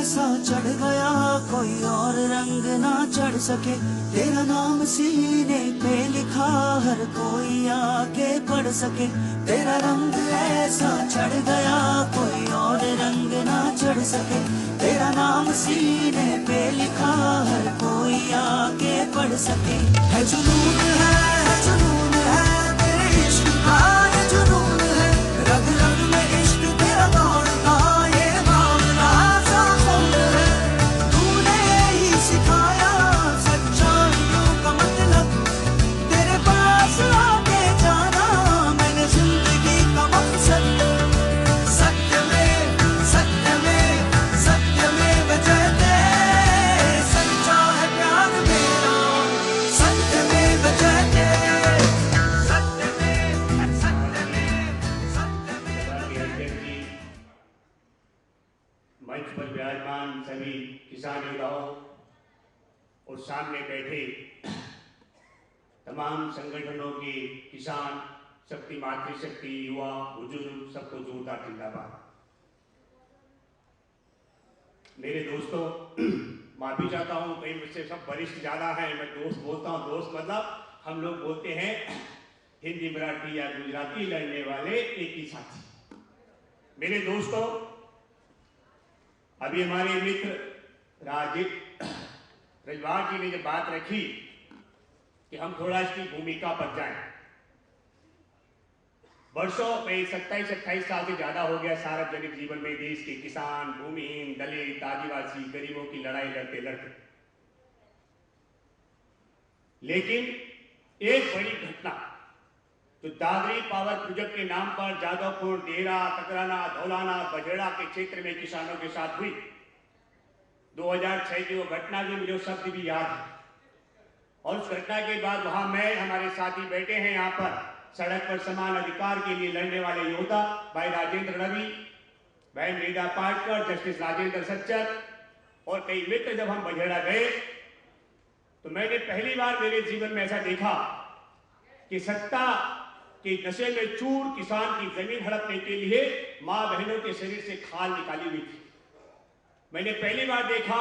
ऐसा चढ़ गया कोई और रंग ना चढ़ सके। तेरा नाम सीने पे लिखा हर कोई आके पढ़ सके। तेरा रंग ऐसा चढ़ गया कोई और रंग ना चढ़ सके। तेरा नाम सीने पे लिखा हर कोई आके पढ़ सके। है जुनून है तेरे इश्क का, ये जुनून है रग रग में इश्क तेरा दौड़ता ये मामला सा खून है। तूने ही सिखाया सच्चाइयों का मतलब, तेरे पास आके जाना मैंने जिंदगी का मकसद। सत्य में बजते सच्चा है प्यार मेरा, सत्य में बजते मंच पर विराजमान सभी किसान नेताओं और सामने बैठे तमाम संगठनों के किसान शक्ति, मातृशक्ति, युवा, बुजुर्ग, सबको जोरदार जिंदाबाद। मेरे दोस्तों, माफी चाहता हूं, कई मुझसे सब वरिष्ठ ज्यादा हैं, मैं दोस्त बोलता हूं। दोस्त मतलब हम लोग बोलते हैं हिंदी, मराठी या गुजराती लड़ने वाले एक ही साथी। मेरे दोस्तों, अभी हमारे मित्र रजवार जी ने जब बात रखी कि हम थोड़ा इसकी भूमिका पर जाएं। वर्षों में 27-28 साल से ज्यादा हो गया सार्वजनिक जीवन में देश के किसान, भूमिहीन, दलित, आदिवासी, गरीबों की लड़ाई लड़ते लड़ते, लेकिन एक बड़ी घटना जो दादरी पावर प्रोजेक्ट के नाम पर जादवपुर, देहरा, तकराना, धौलाना, बजेड़ा के क्षेत्र में किसानों के साथ हुई 2006 की वो घटना की मुझे शब्द भी याद है। और उस घटना के बाद वहां मैं, हमारे साथी बैठे हैं यहाँ पर, सड़क पर समान अधिकार के लिए लड़ने वाले योद्धा भाई राजेंद्र रवि, बहन वेदा पाटकर, जस्टिस राजेंद्र सच्चर और कई मित्र, जब हम बजेड़ा गए तो मैंने पहली बार मेरे जीवन में ऐसा देखा कि सत्ता के नशे में चूर किसान की जमीन हड़पने के लिए मां बहनों के शरीर से खाल निकाली हुई थी। मैंने पहली बार देखा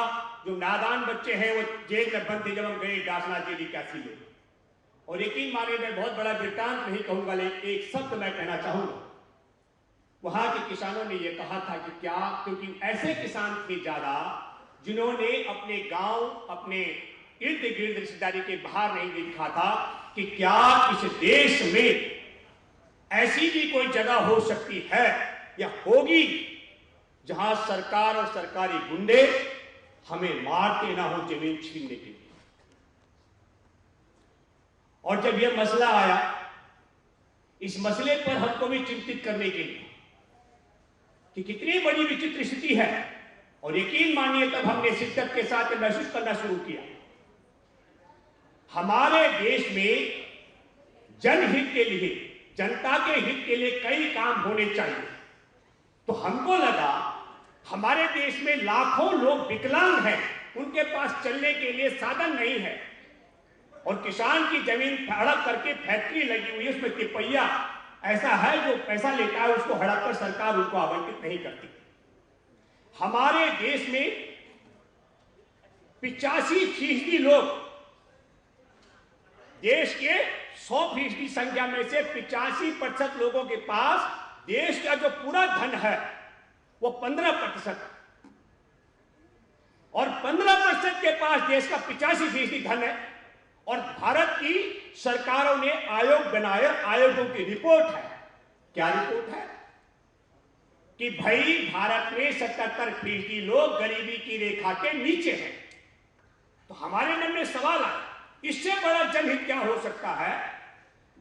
जो नादान बच्चे हैं वो जेल में बंद थे जब हम गए डासना जेल 81 में। और यकीन मानिए, मैं बहुत बड़ा वृत्तांत नहीं कहूंगा, लेकिन एक शब्द मैं कहना चाहूंगा। वहां के किसानों ने यह कहा था कि क्या, क्योंकि ऐसे किसान थे ज्यादा जिन्होंने अपने गांव, अपने इर्द गिर्द रिश्तेदारी के बाहर नहीं देखा था कि क्या इस देश में ऐसी भी कोई जगह हो सकती है या होगी जहां सरकार और सरकारी गुंडे हमें मारते ना हो जमीन छीनने के लिए। और जब यह मसला आया, इस मसले पर हमको भी चिंतित करने के लिए कि कितनी बड़ी विचित्र स्थिति है, और यकीन मानिए तब हमने शिद्दत के साथ महसूस करना शुरू किया। हमारे देश में जनहित के लिए, जनता के हित के लिए कई काम होने चाहिए। तो हमको लगा हमारे देश में लाखों लोग विकलांग हैं, उनके पास चलने के लिए साधन नहीं है, और किसान की जमीन हड़प करके फैक्ट्री लगी हुई है, उसमें तिपैया ऐसा है जो पैसा लेता है, उसको हड़प कर सरकार उनको आवंटित नहीं करती। हमारे देश में 85% लोग, देश के 100% संख्या में से 85% लोगों के पास देश का जो पूरा धन है वो 15%, और 15% के पास देश का 85% धन है। और भारत की सरकारों ने आयोग बनाए, आयोगों की रिपोर्ट है। क्या रिपोर्ट है कि भाई भारत में 77% लोग गरीबी की रेखा के नीचे हैं। तो हमारे मन में सवाल आया, इससे बड़ा जनहित क्या हो सकता है?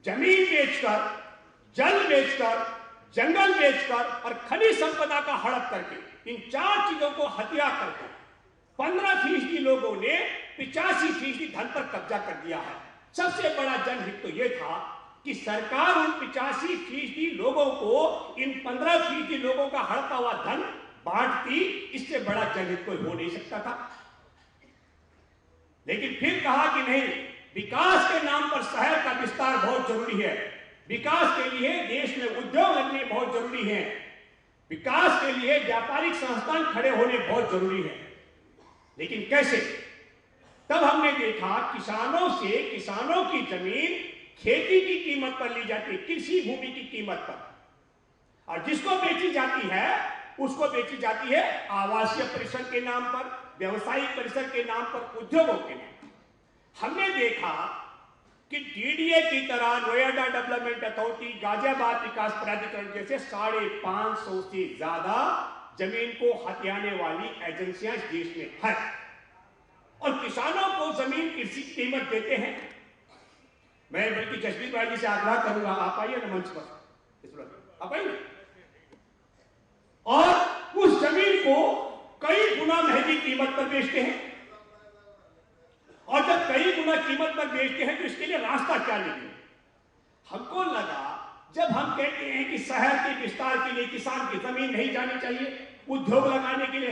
जमीन बेचकर, जल बेचकर, जंगल बेचकर और खनिज संपदा का हड़प करके, इन 4 चीजों को हत्या करके 15% लोगों ने 85% धन पर कब्जा कर दिया है। सबसे बड़ा जनहित तो यह था कि सरकार उन 85% लोगों को, इन 15% लोगों का हड़पा हुआ धन बांटती। इससे बड़ा जनहित कोई हो नहीं सकता था। लेकिन फिर कहा कि नहीं, विकास के नाम पर शहर का विस्तार बहुत जरूरी है, विकास के लिए देश में उद्योग लगने बहुत जरूरी है। विकास के लिए व्यापारिक संस्थान खड़े होने बहुत जरूरी है, लेकिन कैसे? तब हमने देखा किसानों की जमीन खेती की कीमत पर ली जाती है, कृषि भूमि की कीमत पर, और जिसको बेची जाती है उसको बेची जाती है आवासीय परिसर के नाम पर, व्यवसायिक परिसर के नाम पर, उद्योगों के नाम पर। हमने देखा कि डीडीए की तरह नोएडा डेवलपमेंट अथॉरिटी, गाजियाबाद विकास प्राधिकरण जैसे 550 से ज्यादा जमीन को हथियाने वाली एजेंसियां इस देश में है, और किसानों को जमीन कृषि कीमत देते हैं। मैं बल्कि जसबीर भाई जी से आग्रह करूंगा, आप आइए ना मंच पर, इस वक्त आप आइए, और उस जमीन को कई गुना महंगी कीमत पर बेचते हैं। और जब कई गुना कीमत पर बेचते हैं तो इसके लिए रास्ता क्या निकले? हमको लगा, जब हम कहते हैं कि शहर के विस्तार के लिए किसान की जमीन नहीं जानी चाहिए, उद्योग लगाने के लिए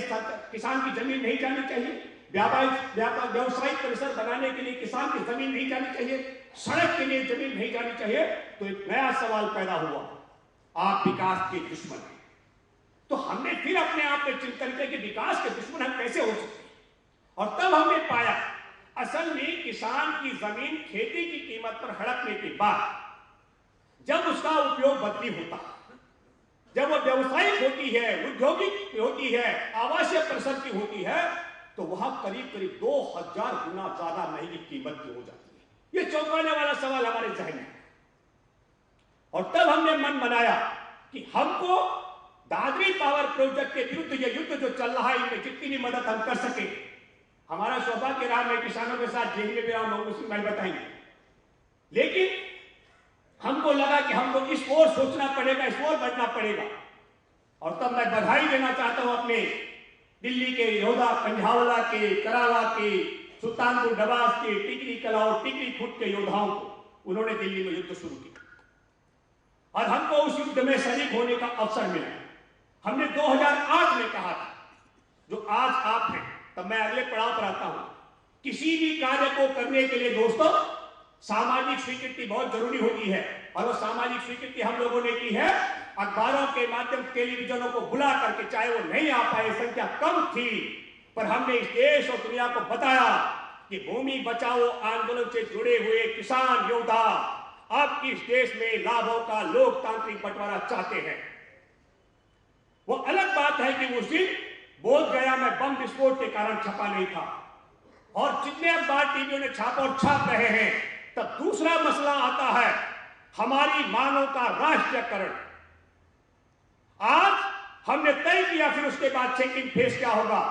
किसान की जमीन नहीं जानी चाहिए, व्यावसायिक परिसर बनाने के लिए किसान की जमीन नहीं जानी चाहिए, सड़क के लिए जमीन नहीं जानी चाहिए, तो एक नया सवाल पैदा हुआ, आप विकास के दुश्मन हैं। तो हमने फिर अपने आप में चिंतन किया कि विकास के दुश्मन हम कैसे हो सकते हैं, और तब हमने पाया असल में किसान की जमीन खेती की कीमत पर हड़पने के बाद जब उसका उपयोग बदली होता है, जब वो व्यवसायिक होती है, औद्योगिक होती है, आवासीय परिसर की होती है, तो वहां करीब करीब 2000 गुना ज्यादा महंगी कीमत की हो जाती है। ये चौंकाने वाला सवाल हमारे जहन में, और तब हमने मन बनाया कि हमको दादरी पावर प्रोजेक्ट के विरुद्ध ये युद्ध जो चल रहा है, इनमें जितनी भी मदद हम कर सके, हमारा सौभाग्य रहा, मैं किसानों के साथ जेल में भी रहा, मुस्लिम भाई बताएंगे, लेकिन हमको लगा कि हमको इस ओर सोचना पड़ेगा, इस ओर बढ़ना पड़ेगा। और तब मैं बधाई देना चाहता हूं अपने दिल्ली के योद्धा, पंझावला के, कराला के, सुल्तानपुर नवाज के, टिकरी कला और टिकरी खुद के योद्धाओं को। उन्होंने दिल्ली में युद्ध शुरू किया और हमको उस युद्ध में शरीक होने का अवसर मिला। हमने 2008 में कहा था, जो आज आप हैं, तब मैं अगले पड़ाव पर आता हूं, किसी भी कार्य को करने के लिए दोस्तों सामाजिक स्वीकृति बहुत जरूरी होती है, और वो सामाजिक स्वीकृति हम लोगों ने की है अखबारों के माध्यम, टेलीविजनों को बुला करके, चाहे वो नहीं आ पाए, संख्या कम थी, पर हमने इस देश और दुनिया को बताया कि भूमि बचाओ आंदोलन से जुड़े हुए किसान योद्धा अब इस देश में लाभों का लोकतांत्रिक बंटवारा चाहते हैं। वो अलग बात है कि उस दिन बोध गया में बम विस्फोट के कारण छपा नहीं था, और जितने अखबार टीवियों ने छापा और छाप रहे हैं, तब दूसरा मसला आता है हमारी मांगों का राष्ट्रीयकरण। आज हमने तय किया, फिर उसके बाद सेकंड फेज क्या होगा,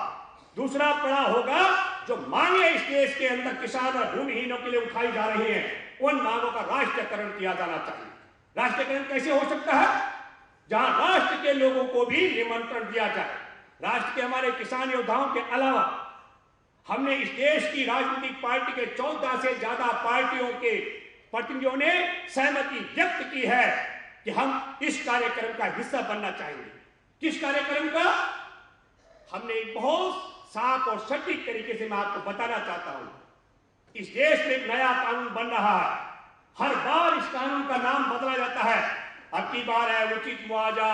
दूसरा पड़ाव होगा, जो मांगे इस देश के अंदर किसान और भूमिहीनों के लिए उठाई जा रही हैं, उन मांगों का राष्ट्रीयकरण किया जाना चाहिए। राष्ट्रीयकरण कैसे हो सकता है? जहां राष्ट्र के लोगों को भी निमंत्रण दिया जाए। राष्ट्र के हमारे किसान योद्धाओं के अलावा हमने इस देश की राजनीतिक पार्टी के 14 से ज्यादा पार्टियों के प्रतिनिधियों ने सहमति व्यक्त की है कि हम इस कार्यक्रम का हिस्सा बनना चाहेंगे। किस कार्यक्रम का? हमने एक बहुत साफ और सटीक तरीके से मैं आपको बताना चाहता हूं, इस देश में एक नया कानून बन रहा है। हर बार इस कानून का नाम बदला जाता है। अब की बार है उचित मुआवजा,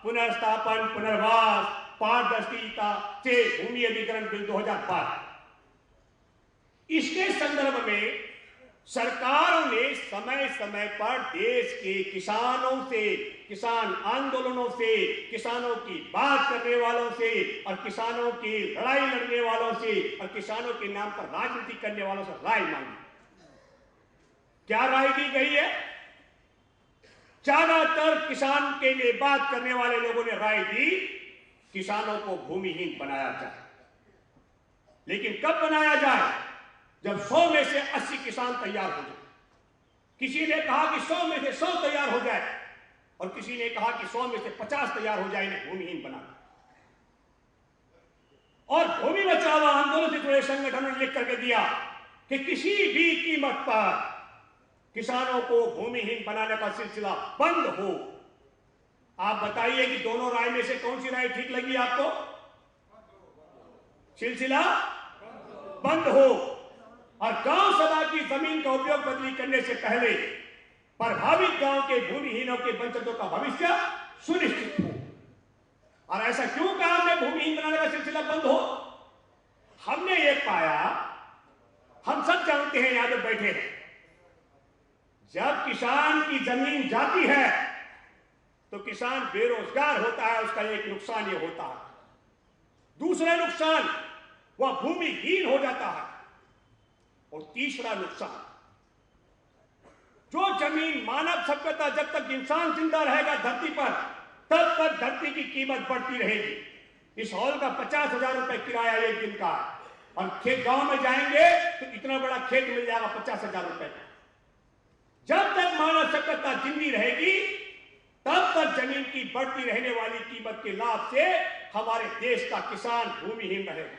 पुनर्स्थापन, पुनर्वास, पारदर्शिता से भूमि अधिग्रहण बिल 2012। इसके संदर्भ में सरकारों ने समय समय पर देश के किसानों से, किसान आंदोलनों से, किसानों की बात करने वालों से, और किसानों की लड़ाई लड़ने वालों से, और किसानों के नाम पर राजनीति करने वालों से राय मांगी। क्या राय दी गई है? ज्यादातर किसान के लिए बात करने वाले लोगों ने राय दी किसानों को भूमिहीन बनाया जाए। लेकिन कब बनाया जाए? जब 100 में से 80 किसान तैयार हो जाए। किसी ने कहा कि 100 में से 100 तैयार हो जाए, और किसी ने कहा कि 100 में से 50 तैयार हो जाए, इन्हें भूमिहीन बना। और भूमि बचाओ आंदोलन से जुड़े संगठनों ने लिख करके दिया कि किसी भी कीमत पर किसानों को भूमिहीन बनाने का सिलसिला बंद हो। आप बताइए कि दोनों राय में से कौन सी राय ठीक लगी आपको? सिलसिला बंद हो, और गांव सभा की जमीन का उपयोग बदली करने से पहले प्रभावित गांव के भूमिहीनों के वंचितों का भविष्य सुनिश्चित हो। और ऐसा क्यों कहा हमने भूमिहीन बनाने का सिलसिला बंद हो? हमने ये पाया, हम सब जानते हैं, यहां पे बैठे हैं, जब किसान की जमीन जाती है तो किसान बेरोजगार होता है। उसका एक नुकसान ये होता है। दूसरा नुकसान, वह भूमिहीन हो जाता है। और तीसरा नुकसान, जो जमीन मानव सभ्यता, जब तक इंसान जिंदा रहेगा धरती पर, तब तक धरती की कीमत बढ़ती रहेगी। इस हॉल का 50,000 रुपए किराया एक दिन का है, और खेत गांव में जाएंगे तो इतना बड़ा खेत मिल जाएगा 50,000 रुपए का। जब तक मानव सभ्यता जिंदी रहेगी, तब तक जमीन की बढ़ती रहने वाली कीमत के लाभ से हमारे देश का किसान भूमिहीन रहेगा।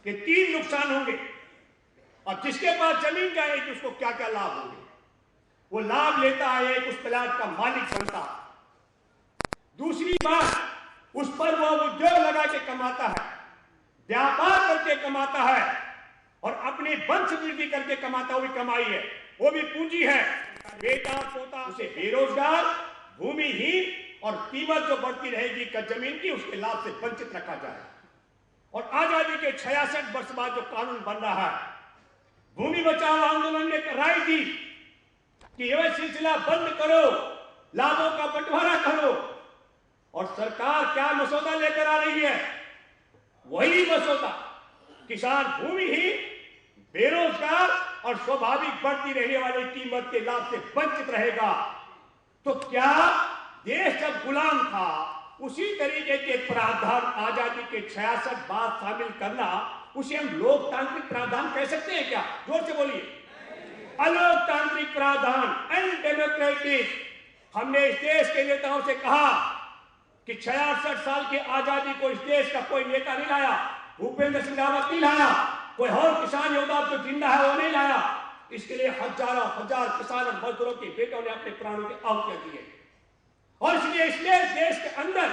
ये 3 नुकसान होंगे। और जिसके पास जमीन जाएगी उसको क्या क्या लाभ होंगे? वो लाभ लेता है, एक उस प्लाट का मालिक बनता है। दूसरी बात, उस पर वो उद्योग लगा के कमाता है, व्यापार करके कमाता है, और अपनी वंश वृद्धि करके कमाता हुई कमाई है, वो भी पूंजी है। बेटा पोता उसे बेरोजगार, भूमिहीन और कीमत जो बढ़ती रहेगी का जमीन की, उसके लाभ से वंचित रखा जाए। और आजादी के 66 वर्ष बाद जो कानून बन रहा है, भूमि बचाओ आंदोलन ने राय दी कि यह सिलसिला बंद करो, लाभों का बंटवारा करो। और सरकार क्या मसौदा लेकर आ रही है? वही मसौदा, किसान भूमिहीन, बेरोजगार और स्वाभाविक बढ़ती रहने वाली कीमत के लाभ से वंचित रहेगा। तो क्या देश जब गुलाम था, उसी तरीके के प्रावधान आजादी के 66 बाद शामिल करना, उसे हम लोकतांत्रिक प्रावधान कह सकते हैं क्या? जोर से बोलिए। अलोकतांत्रिक प्रावधान, अनडेमोक्रेटिक। हमने इस देश के नेताओं से कहा कि 66 साल की आजादी को इस देश का कोई नेता नहीं लाया, भूपेंद्र सिंह रावत नहीं लाया, कोई और किसान योद्धा जो जिंदा है वो नहीं लाया। इसके लिए हजारों हजार किसान और मजदूरों के बेटों ने अपने प्राणों के आहुतियां दिए। और इसलिए देश के अंदर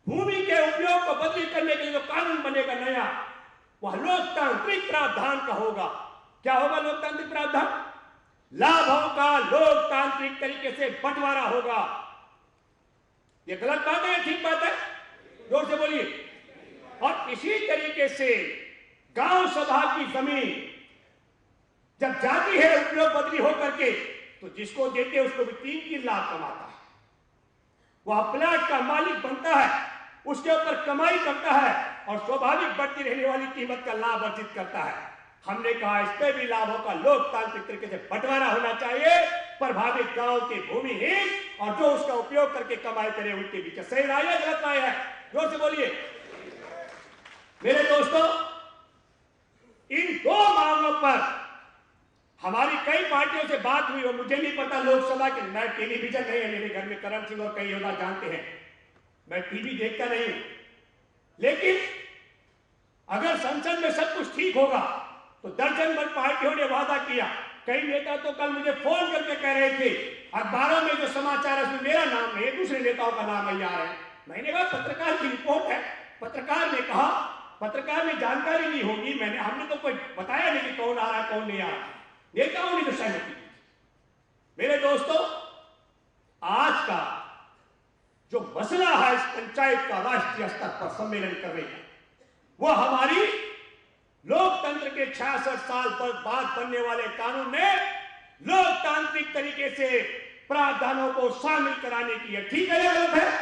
भूमि के उपयोग को बदली करने के लिए जो कानून बनेगा नया, वह लोकतांत्रिक प्रावधान का होगा। क्या होगा लोकतांत्रिक प्रावधान? लाभों का लोकतांत्रिक तरीके से बंटवारा होगा। यह गलत बात है या ठीक बात है? जोर से बोलिए। और इसी तरीके से गांव सभा की जमीन जब जाती है उपयोग बदली होकर के, तो जिसको देते हैं उसको भी 3 लाख कमाता है। वह प्लाट का मालिक बनता है, उसके ऊपर कमाई करता है, और स्वाभाविक बढ़ती रहने वाली कीमत का लाभ अर्जित करता है। हमने कहा इस पे भी लाभों का लोकतांत्रिक तरीके से बंटवारा होना चाहिए। प्रभावित गांव के भूमिहीन और जो उसका उपयोग करके कमाई करे, उनके बीच सही राय है, गलत राय है? जोर से बोलिए। मेरे दोस्तों, इन 2 मामलों पर हमारी कई पार्टियों से बात हुई, और मुझे नहीं पता लोकसभा के, मैं टेलीविजन नहीं है मेरे घर में, करण सिंह और कई योद्धा जानते हैं, मैं टीवी देखता नहीं हूं। लेकिन अगर संसद में सब कुछ ठीक होगा तो दर्जन भर पार्टियों ने वादा किया। कई नेता तो कल मुझे फोन करके कह रहे थे, अखबारों में जो समाचार है उसमें मेरा नाम नहीं है, दूसरे नेताओं का नाम नहीं आ रहा है। मैंने कहा पत्रकार की रिपोर्ट है, पत्रकार ने कहा, पत्रकार में जानकारी नहीं होगी, हमने तो कोई बताया नहीं कि कौन आ रहा है कौन नहीं आ रहा, नेताओं ने जो सहमति दी। मेरे दोस्तों, आज का जो मसला है इस पंचायत का राष्ट्रीय स्तर पर सम्मेलन करने का, वो हमारी लोकतंत्र के 66 साल पर बाद बनने वाले कानून में लोकतांत्रिक तरीके से प्रावधानों को शामिल कराने की है। ठीक है या गलत है?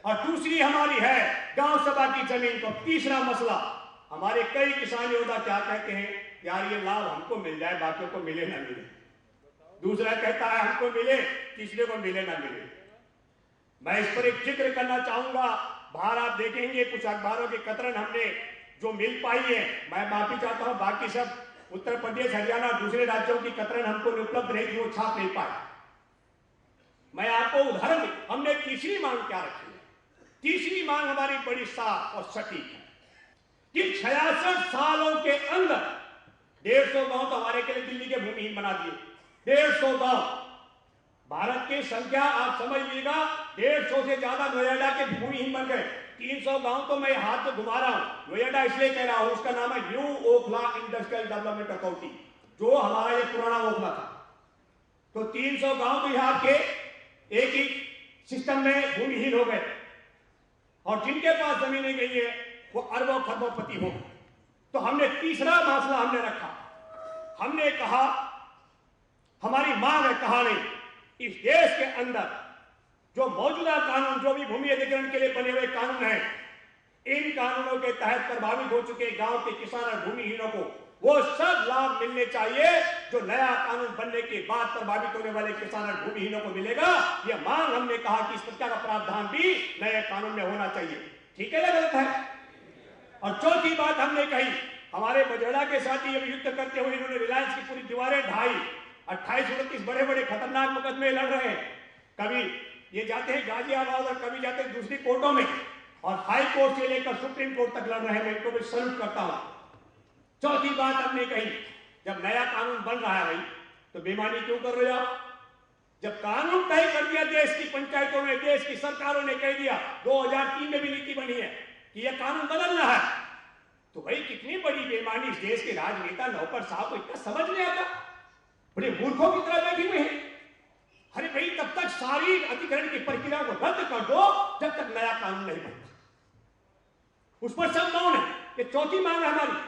और दूसरी हमारी है गांव सभा की जमीन को। तीसरा मसला, हमारे कई किसान योद्धा क्या कहते हैं, यार ये लाभ हमको मिल जाए, बाकियों को मिले ना मिले। दूसरा कहता है हमको मिले, तीसरे को मिले ना मिले। मैं इस पर एक जिक्र करना चाहूंगा। बाहर आप देखेंगे कुछ अखबारों के कतरन हमने जो मिल पाई है, मैं माफी चाहता हूं, बाकी सब उत्तर प्रदेश, हरियाणा, दूसरे राज्यों की कतरन हमको उपलब्ध रही थी, वो छाप नहीं पाए। मैं आपको उदाहरण, हमने तीसरी मांग क्या रखी है? तीसरी मांग हमारी बड़ी साफ और सटीक है कि 66 सालों के अंदर 150 गांव तो हमारे के लिए दिल्ली के भूमिहीन बना दिए। 150 गांव, भारत की संख्या आप समझ लीजिएगा, 150 से ज्यादा नोएडा के भूमिहीन बन गए। 300 गांव तो मैं हाथ में घुमा रहा हूं, नोएडा इसलिए कह रहा हूं, उसका नाम है new Okhla industrial development authority, जो हमारा ये पुराना ओखला था। तो 300 गांव तो यहाँ के एक ही सिस्टम में भूमिहीन हो गए। और जिनके पास जमीनें गई है वो अरबों खरबोपति हो गए। तो हमने तीसरा मसला हमने रखा, हमने कहा हमारी मांग है, कहा नहीं, इस देश के अंदर जो मौजूदा कानून, जो भी भूमि अधिग्रहण के लिए बने हुए कानून हैं, इन कानूनों के तहत प्रभावित हो चुके गांव के किसान और भूमिहीनों को वो सब लाभ मिलने चाहिए जो नया कानून बनने के बाद प्रभावित होने वाले किसान और भूमिहीनों को मिलेगा। यह मांग हमने कहा कि इस प्रकार का प्रावधान भी नए कानून में होना चाहिए। ठीक है या गलत है? और चौथी बात हमने कही, हमारे बजड़ा के साथ ये युद्ध करते हुए इन्होंने रिलायंस की पूरी दीवारें ढाई, 28-29 बड़े बड़े खतरनाक मुकदमे लड़ रहे हैं। कभी ये जाते हैं गाजियाबाद और कभी जाते हैं दूसरी कोर्टों में, और हाई कोर्ट से लेकर सुप्रीम कोर्ट तक लड़ रहे हैं। मैं इनको भी सल्यूट करता हूं। चौथी बात हमने कही, जब नया कानून बन रहा है भाई, तो बेईमानी क्यों कर रहे हो आप? जब कानून तय कर दिया, देश की पंचायतों ने, देश की सरकारों ने कह दिया, 2003 में भी नीति बनी है कि यह कानून बदलना है, तो भाई कितनी बड़ी बेईमानी इस देश के राजनेता नौकर साहब को इतना समझ नहीं आता, बड़े मूर्खों की तरह बैठे हुए हैं। अरे भाई, तब तक सारी अधिग्रहण की प्रक्रिया को रद्द कर दो जब तक नया कानून नहीं बनता। उस पर सब मौन है। ये चौथी मांग है हमारी।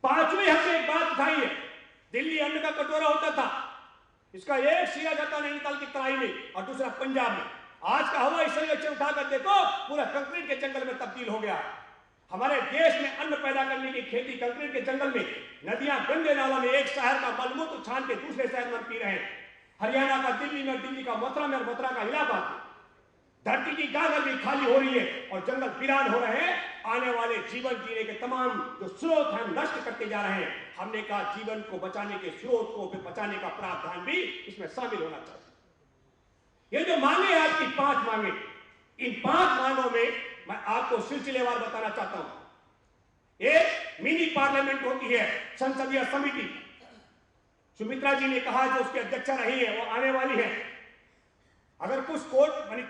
पांचवी हमने एक बात उठाई है, दिल्ली अन्न का कटोरा होता था, इसका एक सिरा जाता नैनीताल की तराई में और दूसरा पंजाब में। आज का हवाई सर्वेक्षण उठाकर देखो, पूरा कंक्रीट के जंगल में तब्दील हो गया। हमारे देश में अन्न पैदा करने की खेती कंक्रीट के जंगल में, नदियां गंदे नालों में, एक शहर का मलमूत्र छान के दूसरे शहर में पी रहे हैं। हरियाणा का दिल्ली में, दिल्ली का मथुरा में और मथुरा का इलाहाबाद में। धरती की गागर भी खाली हो रही है और जंगल वीरान हो रहे हैं। आने वाले जीवन जीने के तमाम जो स्रोत हम नष्ट करते जा रहे हैं। हमने कहा जीवन को बचाने के स्रोत को फिर बचाने का प्रावधान भी इसमें शामिल होना चाहिए। ये जो मांगे आपकी 5 मांगे, इन 5 मांगों में मैं आपको सिलसिलेवार बताना चाहता हूं। एक मिनी पार्लियामेंट होती है, संसदीय समिति। सुमित्रा जी ने कहा जो उसकी अध्यक्षा रही है वो आने वाली है। अगर कुछ कोर्ट मानी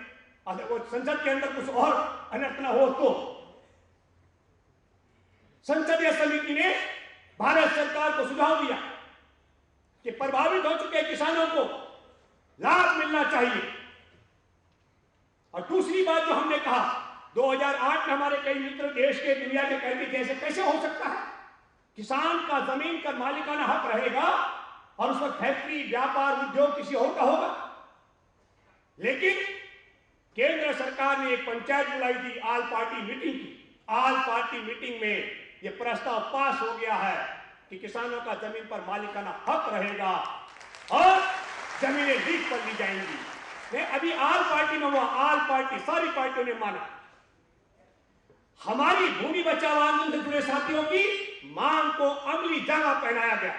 वो संसद के अंदर कुछ और अनर्थ न हो तो संसदीय समिति ने भारत सरकार को सुझाव दिया कि प्रभावित हो चुके किसानों को लाभ मिलना चाहिए। और दूसरी बात जो हमने कहा, 2008 में हमारे कई मित्र देश के, दुनिया के कहते थे ऐसे कैसे हो सकता है, किसान का जमीन का मालिकाना हक रहेगा और उस पर फैक्ट्री, व्यापार, उद्योग किसी और का होगा। लेकिन केंद्र सरकार ने एक पंचायत बुलाई थी, ऑल पार्टी मीटिंग की। ऑल पार्टी मीटिंग में यह प्रस्ताव पास हो गया है कि किसानों का जमीन पर मालिकाना हक रहेगा और जमीनें लीज पर ली जाएंगी। मैं अभी ऑल पार्टी में हुआ, ऑल पार्टी सारी पार्टियों ने माना। हमारी भूमि बचाओ आंदोलन से जुड़े साथियों की मांग को अगली जगह पहनाया गया।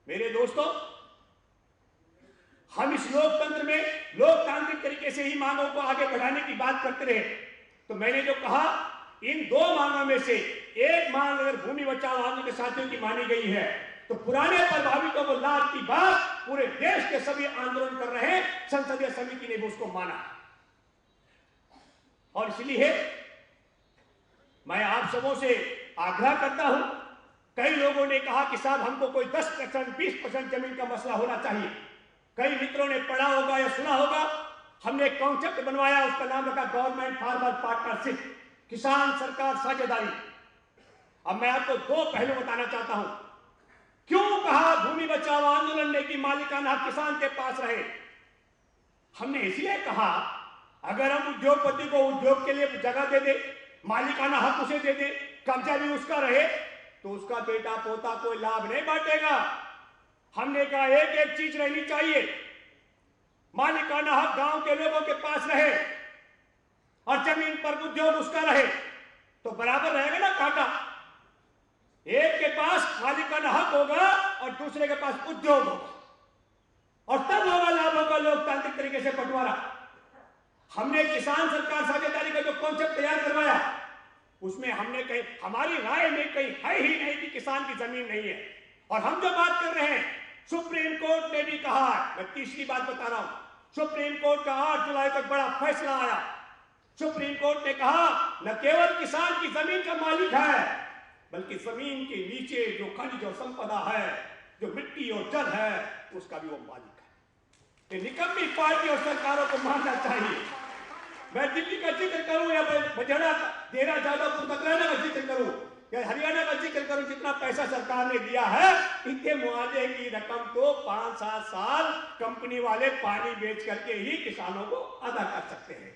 मेरे दोस्तों, हम इस लोकतंत्र में लोकतांत्रिक तरीके से ही मांगों को आगे बढ़ाने की बात करते रहे। तो मैंने जो कहा, इन 2 मांगों में से एक मांग अगर भूमि बचाओ आंदोलन के साथियों की मानी गई है तो पुराने प्रभावितों को लाभ की बात पूरे देश के सभी आंदोलन कर रहे हैं, संसदीय समिति ने भी उसको माना। और इसलिए मैं आप सबों से आग्रह करता हूं, कई लोगों ने कहा कि साहब हमको कोई 10%, 20% जमीन का मसला होना चाहिए। कई मित्रों ने पढ़ा होगा या सुना होगा, हमने एक कॉन्सेप्ट बनवाया, उसका नाम रखा गवर्नमेंट फार्मर पार्टनरशिप, किसान सरकार साझेदारी। अब मैं आपको 2 पहलू बताना चाहता हूं। क्यों कहा भूमि बचाओ आंदोलन ने कि मालिकाना हक किसान के पास रहे? हमने इसलिए कहा, अगर हम उद्योगपति को उद्योग के लिए जगह दे दे, मालिकाना हक उसे दे दे, कब्जा भी उसका रहे, तो उसका बेटा पोता कोई लाभ नहीं बांटेगा। हमने कहा एक एक चीज रहनी चाहिए, मालिकाना हक गांव के लोगों के पास रहे और जमीन पर उद्योग उसका रहे, तो बराबर रहेगा ना काटा। एक के पास मालिकाना हक होगा और दूसरे के पास उद्योग होगा, और तब होगा लाभों का लोकतांत्रिक तरीके से बंटवारा। हमने किसान सरकार साझेदारी का जो कॉन्सेप्ट तैयार करवाया, उसमें हमने कही, हमारी राय में कहीं है ही नहीं कि किसान की जमीन नहीं है। और हम जो बात कर रहे हैं, सुप्रीम कोर्ट ने भी कहा है। मैं तीसरी बात बता रहा हूं, सुप्रीम कोर्ट का 8 जुलाई तक बड़ा फैसला आया। सुप्रीम कोर्ट ने कहा न केवल किसान की जमीन का मालिक है, बल्कि जमीन के नीचे जो खनिज और संपदा है, जो मिट्टी और जल है, उसका भी वो मालिक है। ये निकम्मी पार्टी और सरकारों को मानना चाहिए। मैं दिल्ली का जिक्र करूं या मैं बजेड़ा देरा जादवपुर तकराना का जिक्र करूं या हरियाणा का जिक्र करूं, जितना पैसा सरकार ने दिया है इनके मुआवजे की रकम तो 5-7 साल कंपनी वाले पानी बेच करके ही किसानों को अदा कर सकते हैं।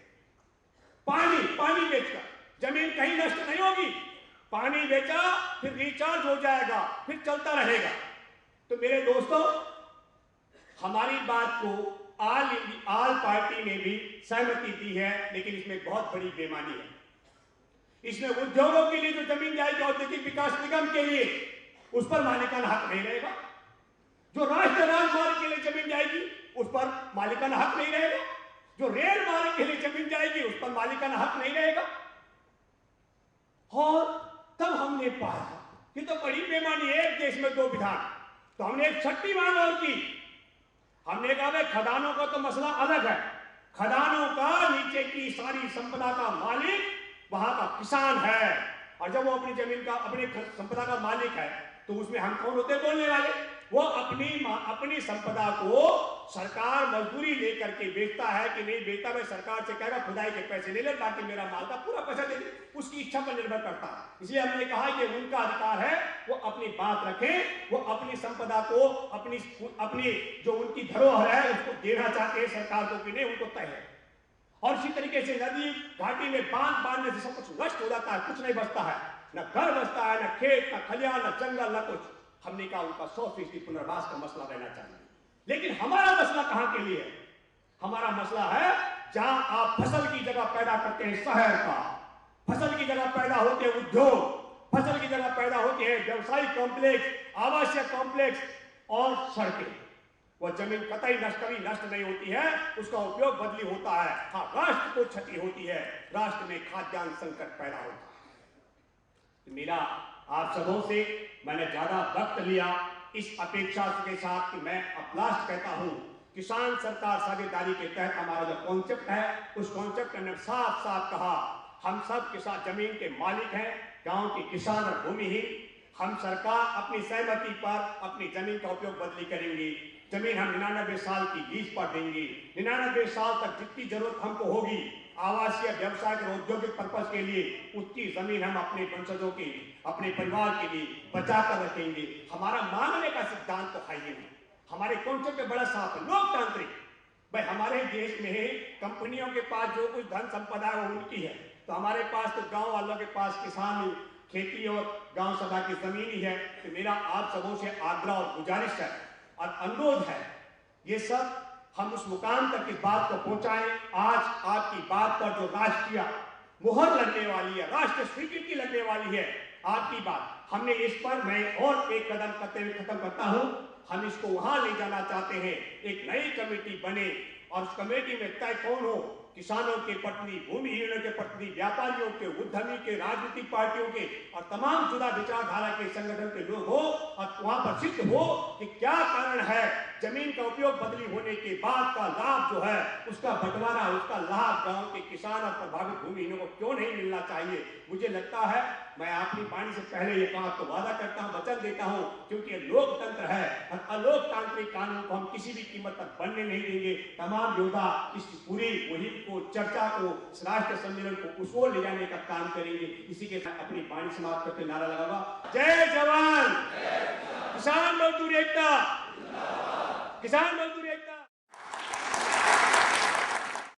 पानी बेचकर जमीन कहीं नष्ट नहीं होगी, पानी बेचा फिर रिचार्ज हो जाएगा, फिर चलता रहेगा। तो मेरे दोस्तों, हमारी बात को आल पार्टी ने भी सहमति दी है, लेकिन इसमें बहुत बड़ी बेईमानी है। इसमें उद्योगों के लिए जो जमीन जाएगी औद्योगिक विकास निगम के लिए, उस पर मालिकाना हक नहीं रहेगा। जो राष्ट्रीय राजमार्ग के लिए जमीन जाएगी उस पर मालिकाना हक नहीं रहेगा। जो रेल मार्ग के लिए जमीन जाएगी उस पर मालिकाना हक नहीं रहेगा। और तब हमने पाया कि तो बड़ी बेईमानी है, एक देश में 2 विधान। तो हमने एक छठी मांग और की। हमने कहा भाई खदानों का तो मसला अलग है, खदानों का नीचे की सारी संपदा का मालिक वहां का किसान है, और जब वो अपनी जमीन का अपनी संपदा का मालिक है तो उसमें हम कौन होते बोलने वाले? वो अपनी संपदा को सरकार मजदूरी लेकर के बेचता है कि नहीं बेचता, मैं सरकार से कहेगा खुदाई के पैसे ले ले, बाकी मेरा माल का पूरा पैसा दे दे, उसकी इच्छा पर निर्भर करता है। इसलिए हमने कहा कि उनका अधिकार है, वो अपनी बात रखें, वो अपनी संपदा को अपनी जो उनकी धरोहर है उसको देना चाहते हैं सरकार को कि नहीं, उनको तय है। और इसी तरीके से नदी घाटी में बांध बांधने से सब कुछ नष्ट हो जाता है, कुछ नहीं बचता है, न घर बचता है, न खेत, न खलियान, न जंगल, न कुछ। हमने कहा उनका 100% पुनर्वास का मसला रहना चाहिए। लेकिन हमारा मसला कहां के लिए है? हमारा मसला है जहां आप फसल की जगह पैदा करते हैं शहर का, फसल की जगह पैदा होते हैं उद्योग, फसल की जगह पैदा होते हैं व्यवसायिक कॉम्प्लेक्स, आवासीय कॉम्प्लेक्स और सड़कें। वह जमीन कतई कभी नष्ट नहीं होती है, उसका उपयोग बदली होता है। हाँ, राष्ट्र को क्षति होती है, राष्ट्र में खाद्यान्न संकट पैदा होता है। मेरा आप सबों से मैंने ज्यादा वक्त लिया इस अपेक्षा के साथ कि मैं अब लास्ट कहता हूं, किसान सरकार साझेदारी के तहत हमारा जो कॉन्सेप्ट है, उस कॉन्सेप्ट ने साफ साफ कहा हम सब किसान जमीन के मालिक हैं, गांव के किसान और भूमिहीन। हम सरकार अपनी सहमति पर अपनी जमीन का उपयोग बदली करेंगी। जमीन हम 99 साल की लीज पर देंगे। 99 साल तक जितनी जरूरत हमको होगी आवासीय, व्यवसायिक और औद्योगिक पर्पज के लिए, उतनी जमीन हम अपने वंशजों की, अपने परिवार के लिए बचा कर रखेंगे। हमारा मांगने का सिद्धांत तो है ही नहीं, हमारे कॉन्सेप्ट बड़ा साफ है, लोकतांत्रिक। भाई हमारे देश में कंपनियों के पास जो कुछ धन संपदा है वो उनकी है, तो हमारे पास तो गांव वालों के पास किसान खेती और गांव सभा की जमीन ही है। तो मेरा आप सबों से आग्रह और गुजारिश है और अनुरोध है, ये सब हम उस मुकाम तक इस बात को पहुंचाएं। आज आपकी बात पर जो राष्ट्रीय मुहर लगने वाली है, राष्ट्रीय स्वीकृति लगने वाली है, आपकी बात, हमने इस पर मैं और एक कदम करते हुए खत्म करता हूं। हम इसको वहां ले जाना चाहते हैं, एक नई कमेटी बने और उस कमेटी में तय कौन हो, किसानों के प्रतिनिधि, भूमिहीनों के प्रतिनिधि, व्यापारियों के, उद्यमी के, राजनीतिक पार्टियों के और तमाम जुदा विचारधारा के संगठन के लोग हो, और वहां पर सिद्ध हो कि क्या कारण है जमीन का उपयोग बदली होने के बाद का लाभ जो है उसका बंटवारा, उसका लाभ गांव के किसान और प्रभावित भूमिहीनों को क्यों नहीं मिलना चाहिए। मुझे लगता है मैं अपनी वाणी से पहले ये बात को वादा करता हूं, वचन देता हूं, क्योंकि ये लोकतंत्र है और अलोकतांत्रिक कानून को हम किसी भी कीमत पर बनने नहीं देंगे। तमाम योद्धा इस पूरी मुहिम को, चर्चा को, राष्ट्रीय सम्मेलन को उस ओर ले जाने का काम करेंगे। इसी के साथ अपनी वाणी समाप्त करके नारा लगाऊंगा, जय जवान, किसान मजदूर एकता, किसान मजदूर एकता।